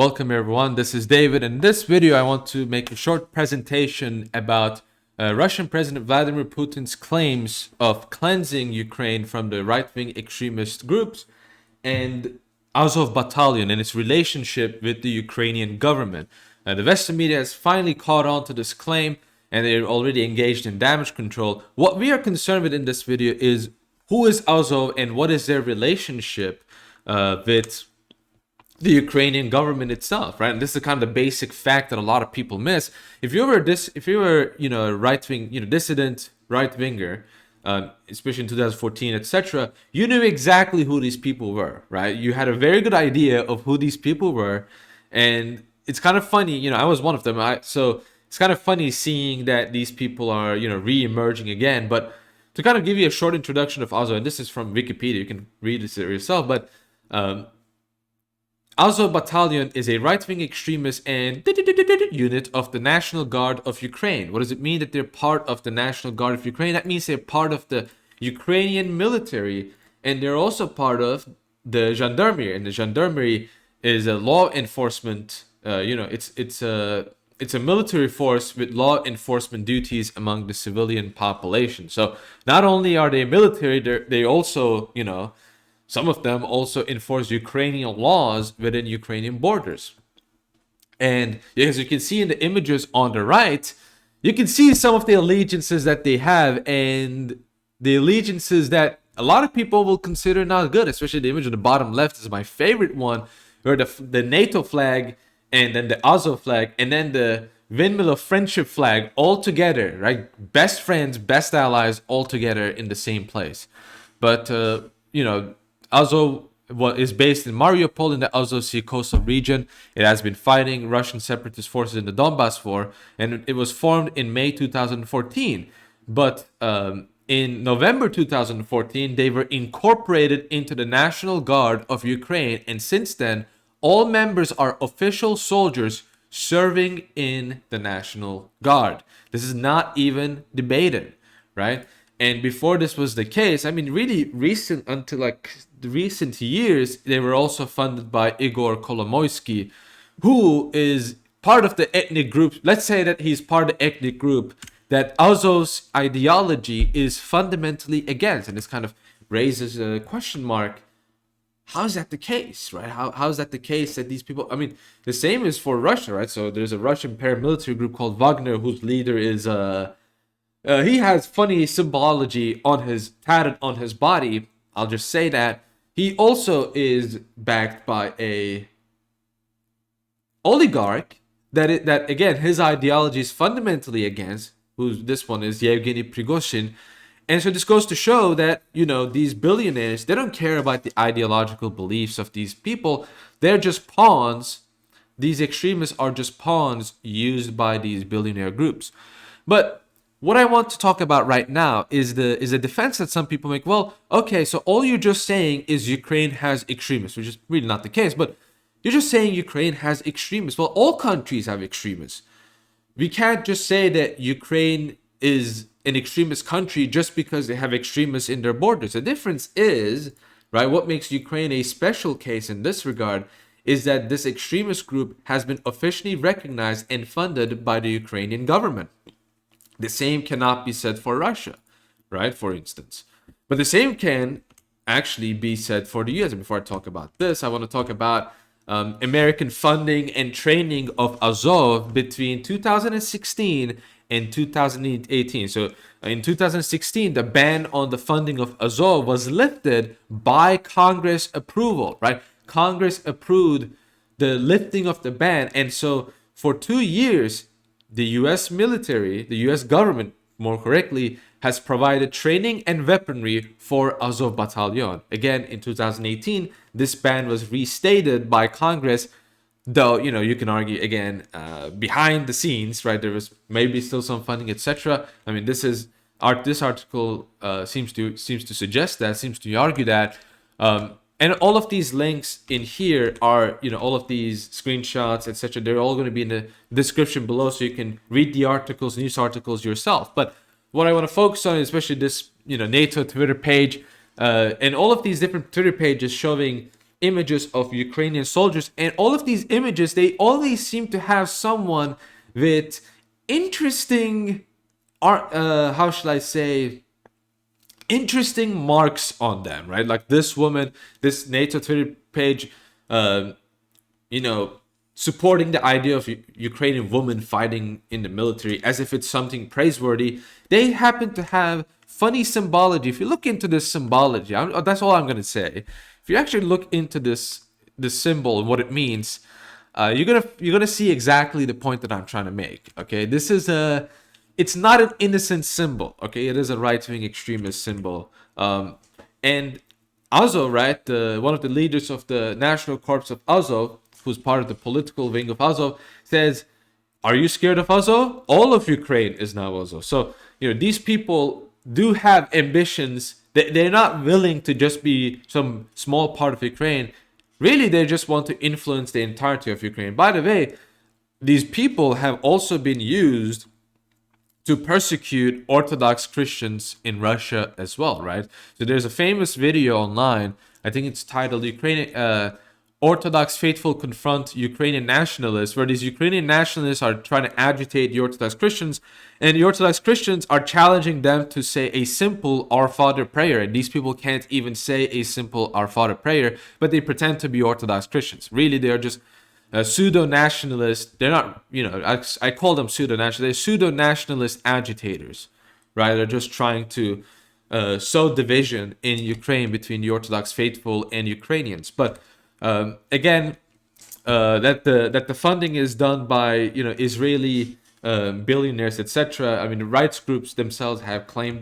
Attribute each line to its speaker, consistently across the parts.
Speaker 1: Welcome everyone, this is David. In this video I want to make a short presentation about Russian President Vladimir Putin's claims of cleansing Ukraine from the right-wing extremist groups and Azov Battalion and its relationship with the Ukrainian government. The Western media has finally caught on to this claim and they're already engaged in damage control. What we are concerned with in this video is who is Azov and what is their relationship with the Ukrainian government itself, right? And this is kind of the basic fact that a lot of people miss. If you were a right-wing, dissident right-winger, especially in 2014, etc., you knew exactly who these people were, right? You had a very good idea of who these people were, and it's kind of funny, I was one of them. So it's kind of funny seeing that these people are, re-emerging again. But to kind of give you a short introduction of Azov, and this is from Wikipedia, you can read this yourself, but Azov Battalion is a right-wing extremist and unit of the National Guard of Ukraine. What does it mean that they're part of the National Guard of Ukraine? That means they're part of the Ukrainian military, and they're also part of the gendarmerie. And the gendarmerie is a law enforcement. It's a military force with law enforcement duties among the civilian population. So not only are they military, they also, some of them also enforce Ukrainian laws within Ukrainian borders. And as you can see in the images on the right, you can see some of the allegiances that they have and the allegiances that a lot of people will consider not good, especially the image on the bottom left is my favorite one, where the NATO flag and then the Azov flag and then the Windmill of Friendship flag all together, right? Best friends, best allies all together in the same place. But, Azov is based in Mariupol in the Azov Sea coastal region. It has been fighting Russian separatist forces in the Donbass war, and it was formed in May 2014. But in November 2014, they were incorporated into the National Guard of Ukraine, and since then, all members are official soldiers serving in the National Guard. This is not even debated, right? And before this was the case, really recent until the recent years, they were also funded by Igor Kolomoisky, who is part of the ethnic group. Let's say that he's part of the ethnic group that Azov's ideology is fundamentally against. And this kind of raises a question mark. How is that the case, right? How is that the case that these people, the same is for Russia, right? So there's a Russian paramilitary group called Wagner, whose leader is, he has funny symbology tatted on his body. I'll just say that. He also is backed by a oligarch that again, his ideology is fundamentally against, this one is Yevgeny Prigozhin. And so this goes to show that, these billionaires, they don't care about the ideological beliefs of these people. They're just pawns. These extremists are just pawns used by these billionaire groups. But what I want to talk about right now is the defense that some people make. Well, okay, so all you're just saying is Ukraine has extremists, which is really not the case, but you're just saying Ukraine has extremists. Well, all countries have extremists. We can't just say that Ukraine is an extremist country just because they have extremists in their borders. The difference is, right, what makes Ukraine a special case in this regard is that this extremist group has been officially recognized and funded by the Ukrainian government. The same cannot be said for Russia, right, for instance. But the same can actually be said for the US. And before I talk about this, I want to talk about American funding and training of Azov between 2016 and 2018. So in 2016, the ban on the funding of Azov was lifted by Congress approval, right? Congress approved the lifting of the ban. And so for 2 years, the US military, the US government, more correctly, has provided training and weaponry for Azov Battalion. Again, in 2018, this ban was restated by Congress, though, you can argue, again, behind the scenes, right, there was maybe still some funding, etc. This article seems to suggest that, seems to argue that. And all of these links in here are, all of these screenshots, etc. They're all going to be in the description below, so you can read the articles, news articles yourself. But what I want to focus on, especially this, NATO Twitter page, and all of these different Twitter pages showing images of Ukrainian soldiers, and all of these images, they always seem to have someone with interesting art, how should I say, interesting marks on them, right? Like this woman, this NATO Twitter page, you know, supporting the idea of Ukrainian women fighting in the military as if it's something praiseworthy. They happen to have funny symbology. If you look into this symbology, that's all I'm gonna say. If you actually look into this symbol and what it means, you're gonna see exactly the point that I'm trying to make. Okay, this is it's not an innocent symbol. Okay, it is a right-wing extremist symbol. And Azov, right, one of the leaders of the National Corps of Azov, who's part of the political wing of Azov, says, "Are you scared of Azov? All of Ukraine is now Azov." So, these people do have ambitions. They're not willing to just be some small part of Ukraine. Really, they just want to influence the entirety of Ukraine. By the way, these people have also been used to persecute Orthodox Christians in Russia as well, right? So there's a famous video online. I think it's titled Orthodox Faithful Confront Ukrainian Nationalists, where these Ukrainian nationalists are trying to agitate the Orthodox Christians, and the Orthodox Christians are challenging them to say a simple Our Father prayer, and these people can't even say a simple Our Father prayer, but they pretend to be Orthodox Christians. Really, they are just pseudo-nationalists. They're not, I call them pseudo-nationalists. They're pseudo-nationalist agitators, right? They're just trying to sow division in Ukraine between the Orthodox faithful and Ukrainians. But again, that the funding is done by Israeli billionaires, etc. I mean, the rights groups themselves have claimed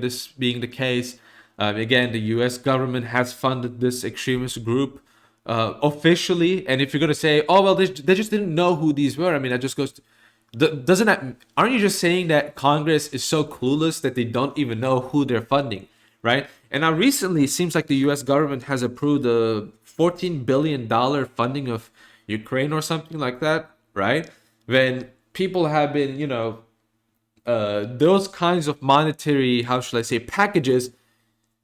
Speaker 1: this being the case. Again, the U.S. government has funded this extremist group officially. And if you're gonna say, "Oh well, they just didn't know who these were," I mean, that just goes to, doesn't that, aren't you just saying that Congress is so clueless that they don't even know who they're funding, right? And now recently, it seems like the U.S. government has approved a $14 billion funding of Ukraine or something like that, right? When people have been, those kinds of monetary, how should I say, packages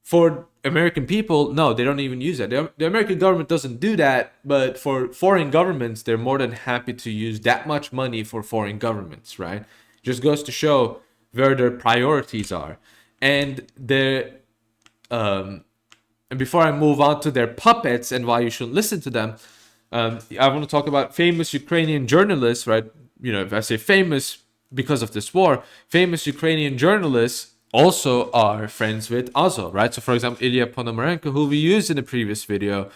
Speaker 1: for American people, no, they don't even use that. The American government doesn't do that, but for foreign governments, they're more than happy to use that much money for foreign governments, right? Just goes to show where their priorities are. And and before I move on to their puppets and why you shouldn't listen to them, I want to talk about famous Ukrainian journalists, right? If I say famous because of this war, famous Ukrainian journalists also are friends with Azov, right? So, for example, Ilya Ponomarenko, who we used in the previous video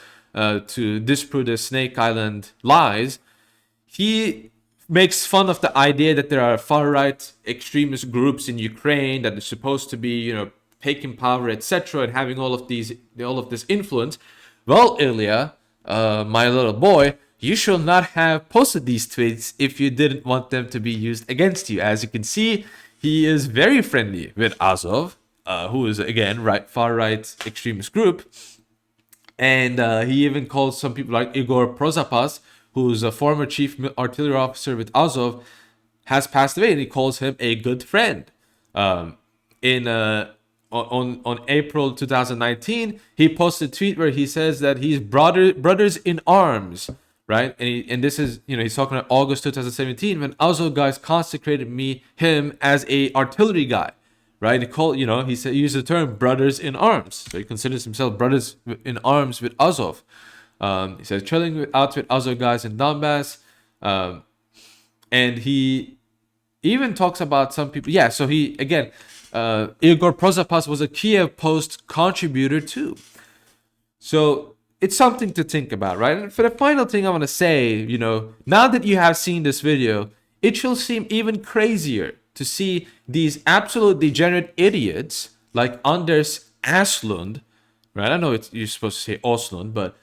Speaker 1: to disprove the Snake Island lies, he makes fun of the idea that there are far-right extremist groups in Ukraine that are supposed to be, taking power, etc., and having all of this influence. Well, Ilya, my little boy, you should not have posted these tweets if you didn't want them to be used against you. As you can see, he is very friendly with Azov, who is, again, far-right extremist group. And he even calls some people like Igor Prozapas, who's a former chief artillery officer with Azov, has passed away, and he calls him a good friend. On April 2019, he posted a tweet where he says that he's brothers in arms, right? And this is, he's talking about August 2017 when Azov guys consecrated him as a artillery guy, right? He said, he used the term brothers in arms. So he considers himself brothers in arms with Azov. He says chilling out with Azov guys in Donbass. And he even talks about some people. Yeah, so he, again, Igor Prozapas was a Kiev Post contributor too. So it's something to think about, right? And for the final thing I want to say, now that you have seen this video, it shall seem even crazier to see these absolute degenerate idiots like Anders Aslund, right? I know you're supposed to say Oslund, but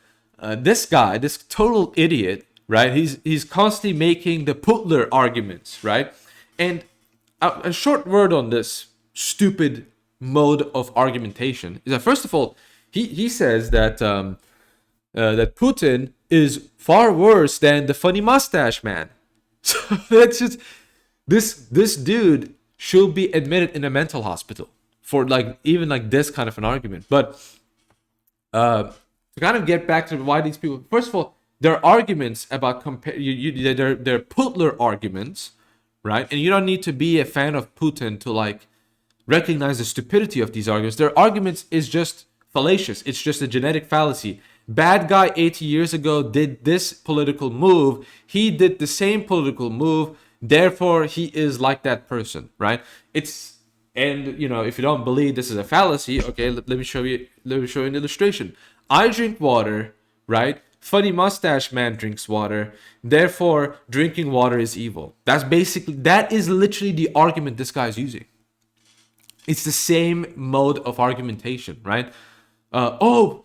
Speaker 1: this guy, this total idiot, right? He's constantly making the Putler arguments, right? And a short word on this stupid mode of argumentation is that, first of all, he says that that Putin is far worse than the funny mustache man. So that's just this dude should be admitted in a mental hospital for even this kind of an argument. But to to kind of get back to why these people, first of all, their arguments about they're Putler arguments, right? And you don't need to be a fan of Putin to like recognize the stupidity of these arguments. Their arguments is just fallacious. It's just a genetic fallacy. Bad guy 80 years ago did this political move. He did the same political move. Therefore, he is like that person, right? And you know, if you don't believe this is a fallacy, okay, let me show you. Let me show you an illustration. I drink water, right? Funny mustache man drinks water. Therefore, drinking water is evil. That is literally the argument this guy is using. It's the same mode of argumentation, right? Oh,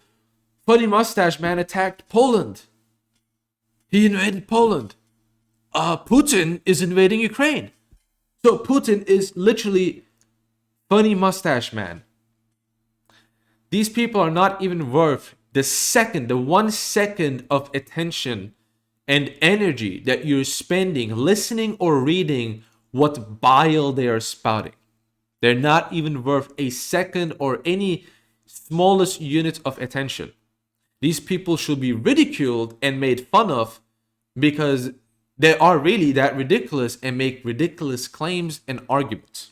Speaker 1: funny mustache man attacked Poland. He invaded Poland. Putin is invading Ukraine. So Putin is literally funny mustache man. These people are not even worth the 1 second of attention and energy that you're spending listening or reading what bile they are spouting. They're not even worth a second or any smallest unit of attention. These people should be ridiculed and made fun of because they are really that ridiculous and make ridiculous claims and arguments.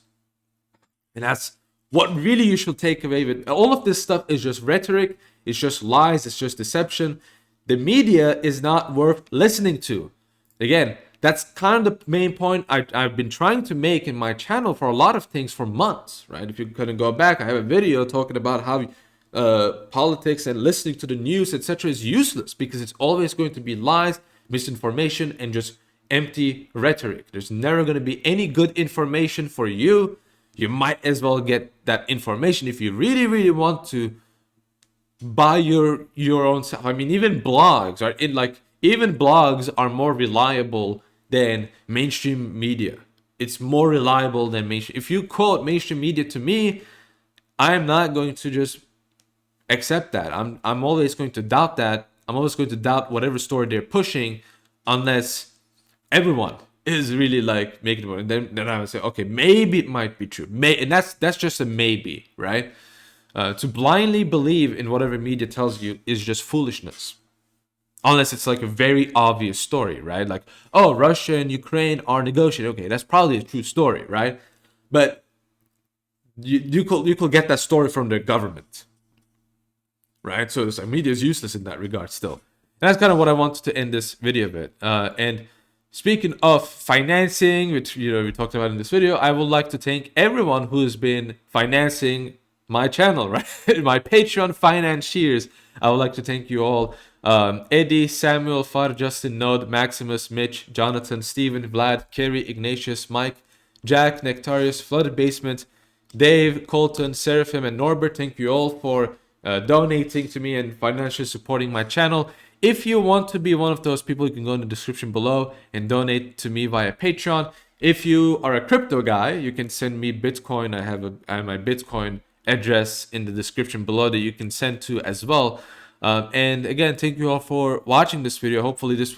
Speaker 1: And that's what really you should take away with all of this stuff. Is just rhetoric, it's just lies, it's just deception. The media is not worth listening to. Again, that's kind of the main point I've been trying to make in my channel for a lot of things for months, right? If you couldn't go back, I have a video talking about how politics and listening to the news, etc., is useless because it's always going to be lies, misinformation, and just empty rhetoric. There's never going to be any good information for you. You might as well get that information if you really, really want to buy your own stuff. I mean, even blogs are more reliable than mainstream media. It's more reliable than mainstream. If you quote mainstream media to me, I'm not going to just accept that. I'm always going to doubt that. I'm always going to doubt whatever story they're pushing, unless everyone is really like making it. And then I would say, okay, maybe it might be true. And that's just a maybe, right? To blindly believe in whatever media tells you is just foolishness. Unless it's like a very obvious story, right? Like, oh, Russia and Ukraine are negotiating. Okay, that's probably a true story, right? But you could get that story from the government, right? So this media is useless in that regard still. And that's kind of what I wanted to end this video with. And speaking of financing, which we talked about in this video, I would like to thank everyone who's been financing my channel, right? My Patreon financiers. I would like to thank you all. Eddie, Samuel, Far, Justin, Node, Maximus, Mitch, Jonathan, Steven, Vlad, Kerry, Ignatius, Mike, Jack, Nectarius, Flooded Basement, Dave, Colton, Seraphim, and Norbert. Thank you all for donating to me and financially supporting my channel. If you want to be one of those people, you can go in the description below and donate to me via Patreon. If you are a crypto guy, you can send me Bitcoin. I have my Bitcoin address in the description below that you can send to as well. And again, thank you all for watching this video. Hopefully this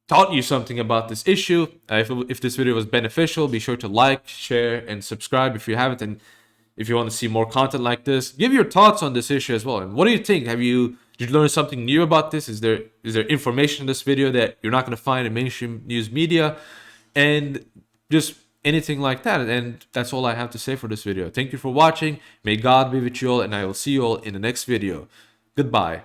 Speaker 1: taught you something about this issue. If this video was beneficial, be sure to like, share, and subscribe if you haven't. And if you want to see more content like this, give your thoughts on this issue as well. And what do you think? Did you learn something new about this? Is there information in this video that you're not going to find in mainstream news media? And just anything like that. And that's all I have to say for this video. Thank you for watching. May God be with you all, and I will see you all in the next video. Goodbye.